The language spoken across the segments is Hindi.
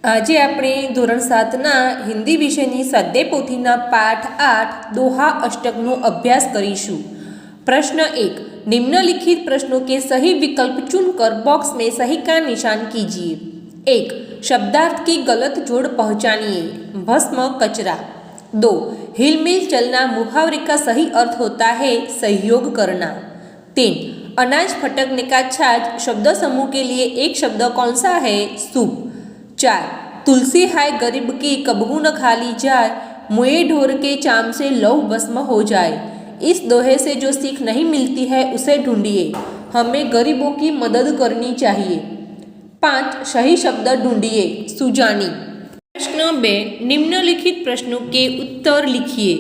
આજે આપણે ધોરણ 7ના હિન્દી વિષયની સ્વાધ્યાય પોથીના પાઠ 8 दोहा अष्टकનો અભ્યાસ કરીશું। प्रश्न 1, निम्नलिखित प्रश्नों के सही विकल्प चुनकर बॉक्स में सही का निशान कीजिए। 1, शब्दार्थ की गलत जोड़ पहचानिए। भस्म कचरा। 2, हिलमिल चलना मुहावरे का सही अर्थ होता है सहयोग करना। 3, अनाज फटकने का छाछ शब्द समूह के लिए एक शब्द कौन सा है? सूप। 4, तुलसी हाय गरीब की कबहू न खाली जाए, मुए ढोर के चाम से लौह भस्म हो जाए। इस दोहे से जो सीख नहीं मिलती है उसे ढूंढिए, हमें गरीबों की मदद करनी चाहिए। 5, सही शब्द ढूंढिए। सुजानी। प्रश्न 2, निम्नलिखित प्रश्नों के उत्तर लिखिए।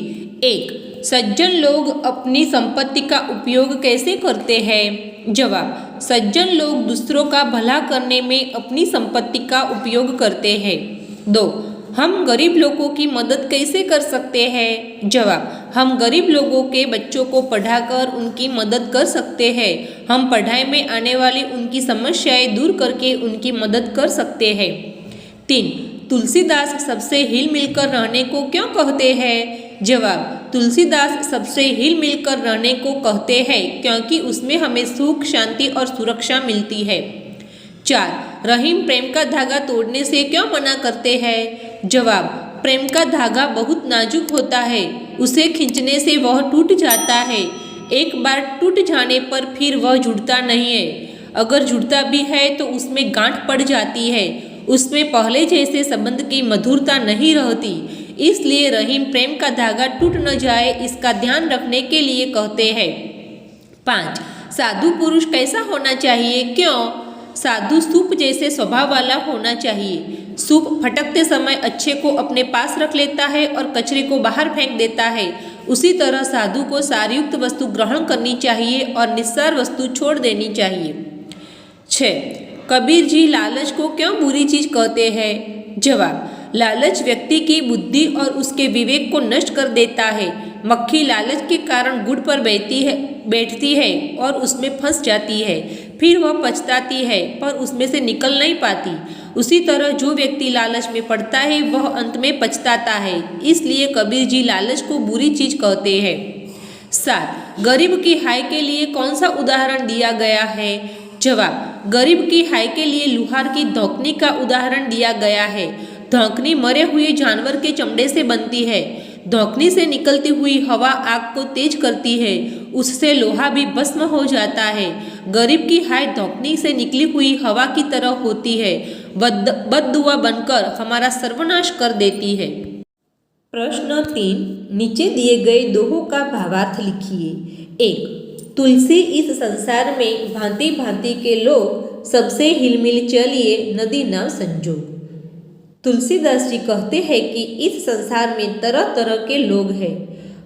1, सज्जन लोग अपनी संपत्ति का उपयोग कैसे करते हैं? जवाब, सज्जन लोग दूसरों का भला करने में अपनी संपत्ति का उपयोग करते हैं। 2, हम गरीब लोगों की मदद कैसे कर सकते हैं? जवाब, हम गरीब लोगों के बच्चों को पढ़ाकर उनकी मदद कर सकते हैं। हम पढ़ाई में आने वाली उनकी समस्याएं दूर करके उनकी मदद कर सकते हैं। 3, तुलसीदास सबसे हिल मिलकर रहने को क्यों कहते हैं? जवाब, तुलसीदास सबसे हिल मिलकर रहने को कहते हैं क्योंकि उसमें हमें सुख, शांति और सुरक्षा मिलती है। 4, रहीम प्रेम का धागा तोड़ने से क्यों मना करते हैं? जवाब, प्रेम का धागा बहुत नाजुक होता है, उसे खींचने से वह टूट जाता है। एक बार टूट जाने पर फिर वह जुड़ता नहीं है, अगर जुड़ता भी है तो उसमें गांठ पड़ जाती है, उसमें पहले जैसे संबंध की मधुरता नहीं रहती। इसलिए रहीम प्रेम का धागा टूट न जाए इसका ध्यान रखने के लिए कहते हैं। 5, साधु पुरुष कैसा होना चाहिए? क्यों? साधु सूप जैसे स्वभाव वाला होना चाहिए। सूप फटकते समय अच्छे को अपने पास रख लेता है और कचरे को बाहर फेंक देता है, उसी तरह साधु को सारयुक्त वस्तु ग्रहण करनी चाहिए और निस्सार वस्तु छोड़ देनी चाहिए। 6, कबीर जी लालच को क्यों बुरी चीज कहते हैं? जवाब, लालच व्यक्ति की बुद्धि और उसके विवेक को नष्ट कर देता है। मक्खी लालच के कारण गुड़ पर बैठती है और उसमें फंस जाती है, फिर वह पछताती है पर उसमें से निकल नहीं पाती। उसी तरह जो व्यक्ति लालच में पड़ता है वह अंत में पछताता है, इसलिए कबीर जी लालच को बुरी चीज कहते हैं। 7, गरीब की हाय के लिए कौन सा उदाहरण दिया गया है? जवाब, गरीब की हाय के लिए लुहार की धौकनी का उदाहरण दिया गया है। धौकनी मरे हुए जानवर के चमड़े से बनती है। धौकनी से निकलती हुई हवा आग को तेज करती है, उससे लोहा भी भस्म हो जाता है। गरीब की हाय धौकनी से निकली हुई हवा की तरह होती है, बददुआ बनकर हमारा सर्वनाश कर देती है। प्रश्न 3, नीचे दिए गए दोहों का भावार्थ लिखिए। 1, तुलसी इस संसार में भांति भांति के लोग, सबसे हिलमिल चलिए नदी नाव संजोग। तुलसीदास जी कहते हैं कि इस संसार में तरह तरह के लोग हैं,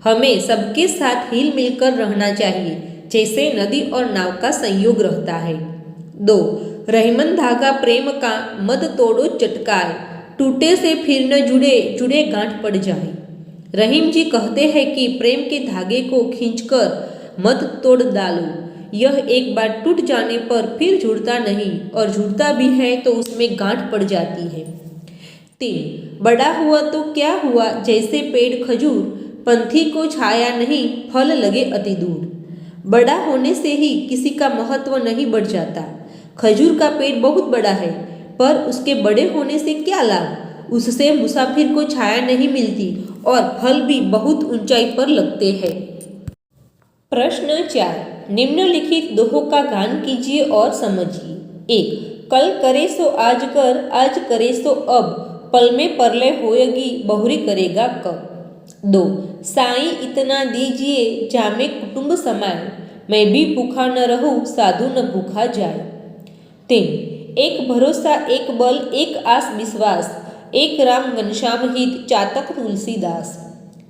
हमें सबके साथ हिल मिलकर रहना चाहिए जैसे नदी और नाव का संयोग रहता है। 2, रहीमन धागा प्रेम का मत तोड़ो चटकाए, टूटे से फिर न जुड़े, जुड़े गांठ पड़ जाए। रहीम जी कहते हैं कि प्रेम के धागे को खींचकर मत तोड़ डालो, यह एक बार टूट जाने पर फिर जुड़ता नहीं और जुड़ता भी है तो उसमें गांठ पड़ जाती है। 3, बड़ा हुआ तो क्या हुआ जैसे पेड़ खजूर, पंथी को छाया नहीं फल लगे अति दूर। बड़ा होने से ही किसी का महत्व नहीं बढ़ जाता। खजूर का पेड़ बहुत बड़ा है पर उसके बड़े होने से क्या लाभ? उससे मुसाफिर को छाया नहीं मिलती और फल भी बहुत ऊंचाई पर लगते हैं। प्रश्न 4, निम्नलिखित दोहों का गान कीजिए और समझिए। 1, कल करे सो आज कर, आज करे सो अब, पल में परलय होएगी बहुरी करेगा कब। 2, साईं इतना दीजिए जामे कुटुंब समाए, मैं भी भूखा न रहूं साधु न भूखा जाए। 3, एक भरोसा एक बल एक आस विश्वास, एक राम घनश्याम हित चातक तुलसीदास।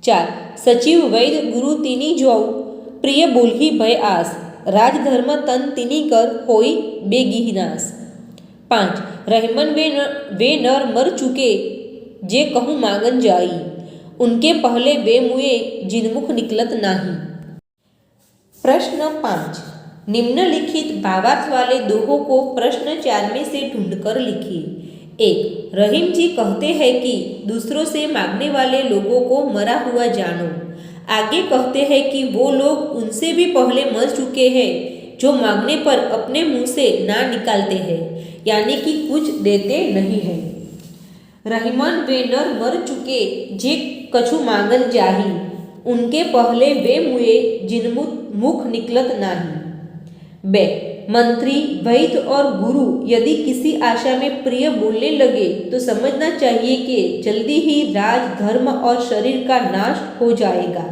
4, सचिव वैद्य गुरु तिनी जो, प्रिय बोलही भय आस, राजधर्म तन तिनी कर होई बेगिनास। 5, रहमन वे नर मर चुके, जे कहूँ मांगन जाई, उनके पहले वे मुए जिनमुख निकलत नाही। प्रश्न 5, निम्नलिखित भावार्थ वाले दोहों को प्रश्न 4 में से ढूंढकर लिखिए। एक, रहीम जी कहते हैं कि दूसरों से मांगने वाले लोगों को मरा हुआ जानो। आगे कहते हैं कि वो लोग उनसे भी पहले मर चुके हैं जो मांगने पर अपने मुंह से ना निकालते हैं, यानी कि कुछ देते नहीं हैं। रहीमन वे नर मर चुके जे कछु मांगन जाही, उनके पहले वे मुए जिन मुख निकलत नाही। बे, मंत्री, वैद्य और गुरु यदि किसी आशा में प्रिय बोलने लगे तो समझना चाहिए कि जल्दी ही राज, धर्म और शरीर का नाश हो जाएगा।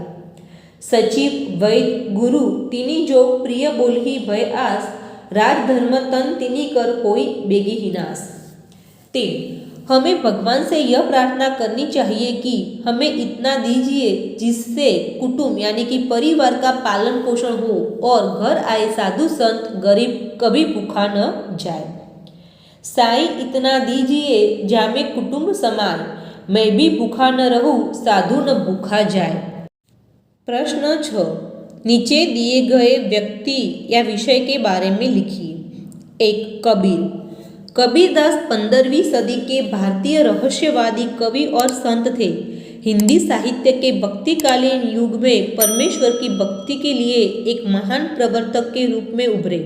सचिव, वैद्य, गुरु तिनी जो प्रिय बोल ही भय आस, राज धर्म तन तिनी कर होई बेगी ही नाश। 3, हमें भगवान से यह प्रार्थना करनी चाहिए कि हमें इतना दीजिए जिससे कुटुंब यानी कि परिवार का पालन पोषण हो और घर आए साधु संत गरीब कभी भूखा न जाए। साईं इतना दीजिए जामे कुटुंब समाए, मैं भी भूखा न रहूं साधु न भूखा जाए। प्रश्न 6, नीचे दिए गए व्यक्ति या विषय के बारे में लिखिए। 1, कबीर। कबीरदास 15वीं सदी के भारतीय रहस्यवादी कवि और संत थे। हिंदी साहित्य के भक्तिकालीन युग में परमेश्वर की भक्ति के लिए एक महान प्रवर्तक के रूप में उभरे।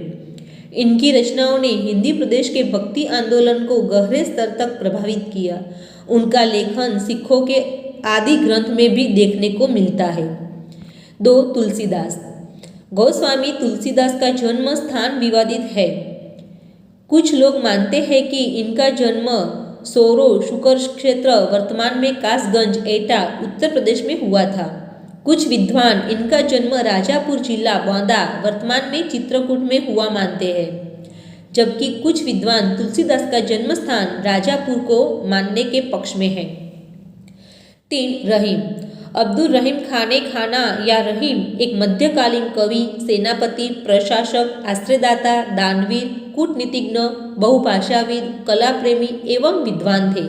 इनकी रचनाओं ने हिंदी प्रदेश के भक्ति आंदोलन को गहरे स्तर तक प्रभावित किया। उनका लेखन सिखों के आदि ग्रंथ में भी देखने को मिलता है। 2, तुलसीदास। गोस्वामी तुलसीदास का जन्म स्थान विवादित है। कुछ लोग मानते हैं कि इनका जन्म सोरो शुकर क्षेत्र वर्तमान में कासगंज एटा उत्तर प्रदेश में हुआ था। कुछ विद्वान इनका जन्म राजापुर जिला बांदा वर्तमान में चित्रकूट में हुआ मानते हैं, जबकि कुछ विद्वान तुलसीदास का जन्म स्थान राजापुर को मानने के पक्ष में है। 3, रहीम। अब्दुल रहीम खाने खाना या रहीम एक मध्यकालीन कवि, सेनापति, प्रशासक, आश्रयदाता, दानवीर, कूटनीतिज्ञ, बहुभाषाविद, कला प्रेमी एवं विद्वान थे।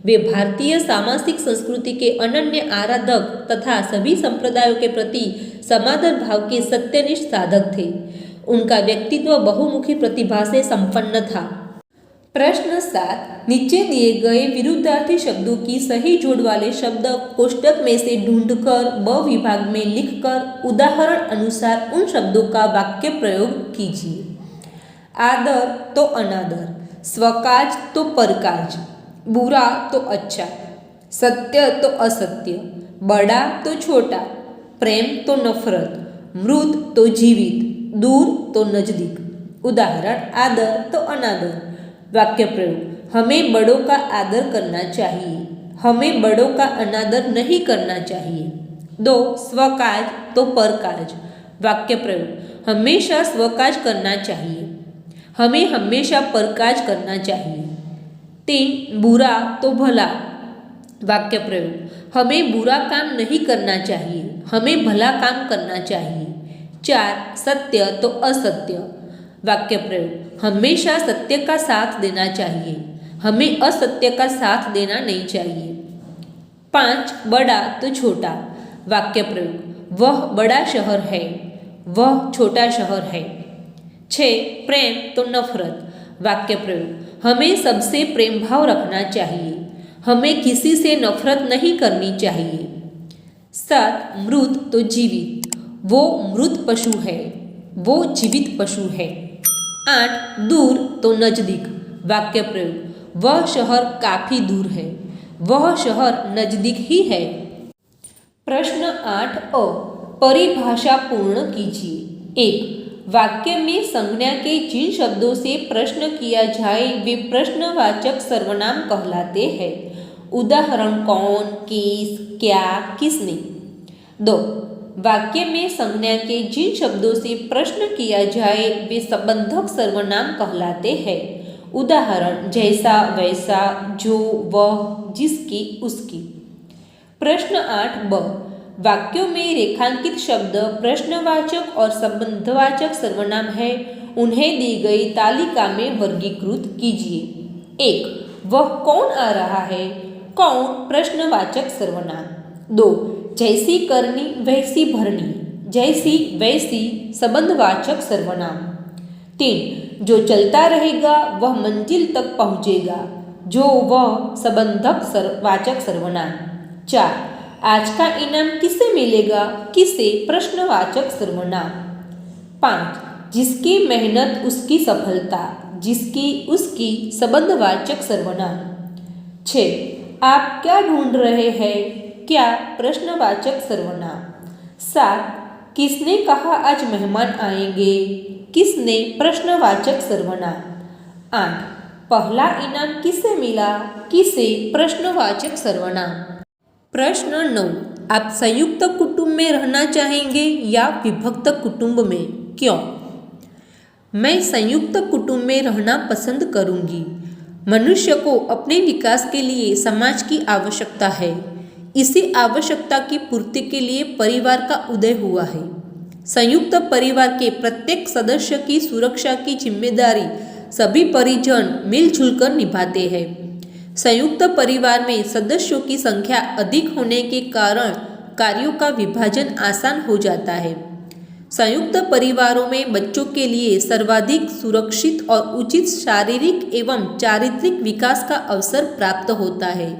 वे भारतीय सामाजिक संस्कृति के अनन्य आराधक तथा सभी संप्रदायों के प्रति समादर भाव के सत्यनिष्ठ साधक थे। उनका व्यक्तित्व बहुमुखी प्रतिभा से संपन्न था। प्रश्न 7, नीचे दिए गए विरुद्धार्थी शब्दों की सही जोड़ वाले शब्द कोष्टक में से ढूंढकर ब विभाग में लिखकर उदाहरण अनुसार उन शब्दों का वाक्य प्रयोग कीजिए। आदर तो अनादर, स्वकाज तो परकाज, बुरा तो अच्छा, सत्य तो असत्य, बड़ा तो छोटा, प्रेम तो नफरत, मृत तो जीवित, दूर तो नजदीक। उदाहरण, आदर तो अनादर। वाक्य प्रयोग, हमें बड़ों का आदर करना चाहिए, हमें बड़ों का अनादर नहीं करना चाहिए। 2, स्वकाज तो परकाज। वाक्य प्रयोग, हमेशा स्वकाज करना चाहिए, हमें हमेशा परकाज करना चाहिए। 3, बुरा तो भला। वाक्य प्रयोग, हमें बुरा काम नहीं करना चाहिए, हमें भला काम करना चाहिए। 4, सत्य तो असत्य। वाक्य प्रयोग, हमेशा सत्य का साथ देना चाहिए, हमें असत्य का साथ देना नहीं चाहिए। 5, बड़ा तो छोटा। वाक्य प्रयोग, वह बड़ा शहर है, वह छोटा शहर है। 6, प्रेम तो नफरत। वाक्य प्रयोग, हमें सबसे प्रेम भाव रखना चाहिए, हमें किसी से नफरत नहीं करनी चाहिए। 7, मृत तो जीवित, वो मृत पशु है, वो जीवित पशु है। 8, दूर तो नजदीक। वाक्य प्रयोग, वह शहर काफी दूर है, वह शहर नजदीक ही है। प्रश्न 8अ, परिभाषा पूर्ण कीजिए। 1, वाक्य में संज्ञा के जिन शब्दों से प्रश्न किया जाए वे प्रश्नवाचक सर्वनाम कहलाते हैं। उदाहरण, कौन, किस, क्या, किसने। 2, वाक्य में संज्ञा के जिन शब्दों से प्रश्न किया जाए वे संबंधक सर्वनाम कहलाते हैं। उदाहरण, जैसा, वैसा, जो, वह, जिसकी, उसकी। प्रश्न 8ब, वाक्यों में रेखांकित शब्द प्रश्नवाचक और संबंधवाचक सर्वनाम है, उन्हें दी गई तालिका में वर्गीकृत कीजिए। 1, वह कौन आ रहा है, कौन प्रश्नवाचक सर्वनाम। 2, जैसी करनी वैसी भरनी, जैसी वैसी संबंधवाचक सर्वनाम। 3, जो चलता रहेगा वह मंजिल तक पहुँचेगा, जो वह संबंधक वाचक सर्वनाम। 4. आज का इनाम किसे मिलेगा, किसे प्रश्नवाचक सर्वनाम। 5. जिसकी मेहनत उसकी सफलता, जिसकी उसकी संबंधवाचक सर्वनाम। 6. आप क्या ढूंढ रहे हैं, क्या प्रश्नवाचक सर्वनाम। 7. किसने कहा आज मेहमान आएंगे, किसने प्रश्नवाचक सर्वनाम। 8. पहला इनाम किसे मिला, किसे प्रश्नवाचक सर्वनाम। प्रश्न 9. आप संयुक्त कुटुंब में रहना चाहेंगे या विभक्त कुटुंब में, क्यों। मैं संयुक्त कुटुंब में रहना पसंद करूंगी। मनुष्य को अपने विकास के लिए समाज की आवश्यकता है। इसी आवश्यकता की पूर्ति के लिए परिवार का उदय हुआ है। संयुक्त परिवार के प्रत्येक सदस्य की सुरक्षा की जिम्मेदारी सभी परिजन मिलजुल कर निभाते हैं। संयुक्त परिवार में सदस्यों की संख्या अधिक होने के कारण कार्यों का विभाजन आसान हो जाता है। संयुक्त परिवारों में बच्चों के लिए सर्वाधिक सुरक्षित और उचित शारीरिक एवं चारित्रिक विकास का अवसर प्राप्त होता है।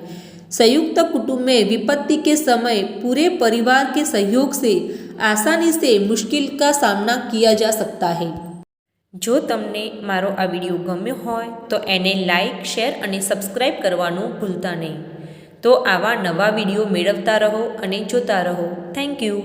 संयुक्त कुटुंब में विपत्ति के समय पूरे परिवार के सहयोग से आसानी से मुश्किल का सामना किया जा सकता है। जो तमने मारो आ विडियो गम्यो होय तो एने लाइक, शेर और सब्सक्राइब करवानुं भूलता नहीं। तो आवा नवा विडियो मेळवता रहो अने जोता रहो। Thank you.